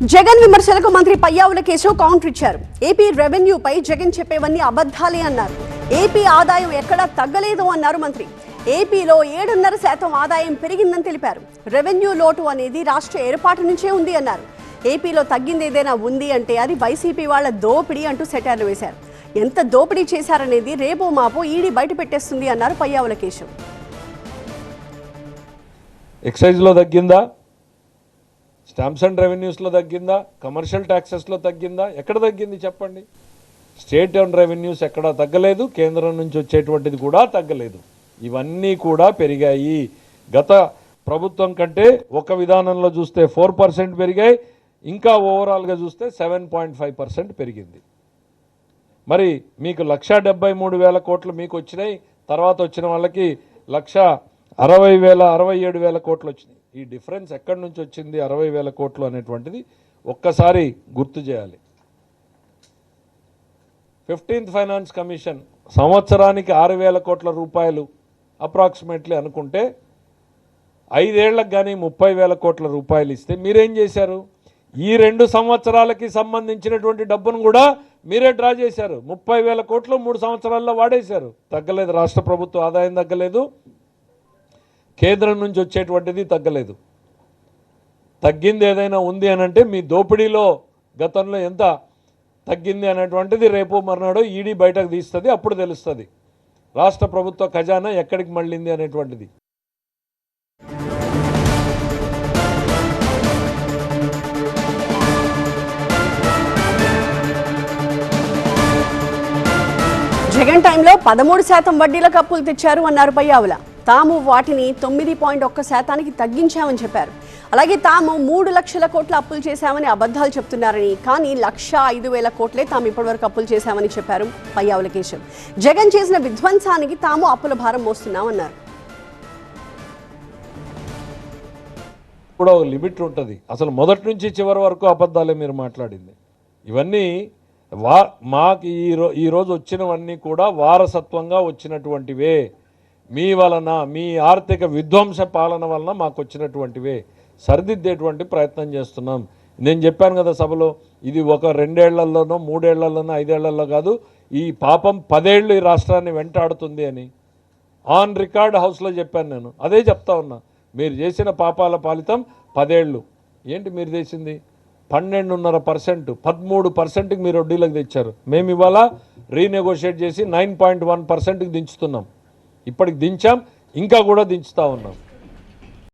జగన్ విమర్శలకు మంత్రి పయ్యావుల కేశవ్ కౌంటర్ ఇచ్చారు. ఏపీ రెవెన్యూపై జగన్ చెప్పేవన్నీ అబద్ధాలే అన్నారు. ఏపీ ఆదాయం ఎక్కడా తగ్గలేదు అన్నారు మంత్రి. ఏపీలో 7.5% ఆదాయం పెరిగిందని తెలిపారు. రెవెన్యూ లోటు అనేది రాష్ట్ర ఏర్పాటు నుంచే ఉంది అన్నారు. ఏపీలో తగ్గింది ఏదైనా ఉంది అంటే అది వైసీపీ వాళ్ళ దోపిడీ అంటూ సెటార్లు వేశారు. ఎంత దోపిడీ చేశారనేది రేపో మాపో ఈడీ బయట పెట్టేస్తుంది అన్నారు పయ్యావుల కేశవ్. ఎక్సైజ్లో తగ్గిందా, స్టాంప్స్ అండ్ రెవెన్యూస్లో తగ్గిందా, కమర్షియల్ ట్యాక్సెస్లో తగ్గిందా, ఎక్కడ తగ్గింది చెప్పండి. స్టేట్ అండ్ రెవెన్యూస్ ఎక్కడా తగ్గలేదు, కేంద్రం నుంచి వచ్చేటువంటిది కూడా తగ్గలేదు. ఇవన్నీ కూడా పెరిగాయి. గత ప్రభుత్వం కంటే ఒక విధానంలో చూస్తే 4% పెరిగాయి, ఇంకా ఓవరాల్గా చూస్తే 7.5% పెరిగింది. మరి మీకు 1,73,000 కోట్లు మీకు వచ్చినాయి, తర్వాత వచ్చిన వాళ్ళకి 1,60,000 కోట్లు వచ్చినాయి. ఈ డిఫరెన్స్ ఎక్కడి నుంచి వచ్చింది 60,000 కోట్లు అనేటువంటిది ఒక్కసారి గుర్తు చేయాలి. 15th ఫైనాన్స్ కమిషన్ సంవత్సరానికి 6,000 కోట్ల రూపాయలు అప్రాక్సిమేట్లీ అనుకుంటే 5 ఏళ్లకు కానీ 30,000 కోట్ల రూపాయలు ఇస్తే మీరేం చేశారు? ఈ 2 సంవత్సరాలకి సంబంధించినటువంటి డబ్బును కూడా మీరే డ్రా చేశారు. 30,000 కోట్లు 3 సంవత్సరాల్లో వాడేశారు. తగ్గలేదు, రాష్ట్ర ప్రభుత్వ ఆదాయం తగ్గలేదు, కేంద్రం నుంచి వచ్చేటువంటిది తగ్గలేదు. తగ్గింది ఏదైనా ఉంది అని అంటే మీ దోపిడీలో గతంలో ఎంత తగ్గింది అనేటువంటిది రేపు మర్నాడు ఈడీ బయటకు తీస్తుంది. అప్పుడు తెలుస్తుంది రాష్ట్ర ప్రభుత్వ ఖజానా ఎక్కడికి మళ్ళింది అనేటువంటిది. జగన్ టైంలో 13% వడ్డీలకు అప్పులు తెచ్చారు అన్నారు పయ్యావుల. తాము వాటిని 9.1%కి తగ్గించామని చెప్పారు. అలాగే తాము 3 లక్షల కోట్ల అప్పులు చేశామని అబద్ధాలు చెప్తున్నారని, కానీ 1,05,000 కోట్లే తాము ఇప్పటివరకు అప్పులు చేశామని చెప్పారు పయ్యావుల కేశవ్. జగన్ చేసిన విధ్వంసానికి తాము అప్పుల భారం మోస్తున్నామన్నారు. కూడా ఒక లిమిట్ ఉంటుంది. అసలు మొదటి నుంచి చివరి వరకు అబద్ధాలే మీరు మాట్లాడింది. ఇవన్నీ మాకు ఈరోజు వచ్చినవన్నీ కూడా వారసత్వంగా వచ్చినటువంటివే. మీ వలన, మీ ఆర్థిక విధ్వంస పాలన వలన మాకు వచ్చినటువంటివే. సరిదిద్దేటువంటి ప్రయత్నం చేస్తున్నాం. నేను చెప్పాను కదా సభలో, ఇది ఒక 2 ఏళ్లలోనో 3 ఏళ్లలోనో 5 ఏళ్లలో కాదు, ఈ పాపం 10 ఏళ్ళు ఈ రాష్ట్రాన్ని వెంటాడుతుంది అని ఆన్ రికార్డ్ హౌస్లో చెప్పాను. నేను అదే చెప్తా ఉన్నా. మీరు చేసిన పాపాల ఫలితం 10 ఏళ్ళు. ఏంటి మీరు చేసింది? 12.5%, 13%కి మీరు వడ్డీలకు తెచ్చారు. మేము ఇవాళ రీనెగోషియేట్ చేసి 9.1%కి దించుతున్నాం. ఇప్పటికి దించాం, ఇంకా కూడా దించుతా ఉన్నాం.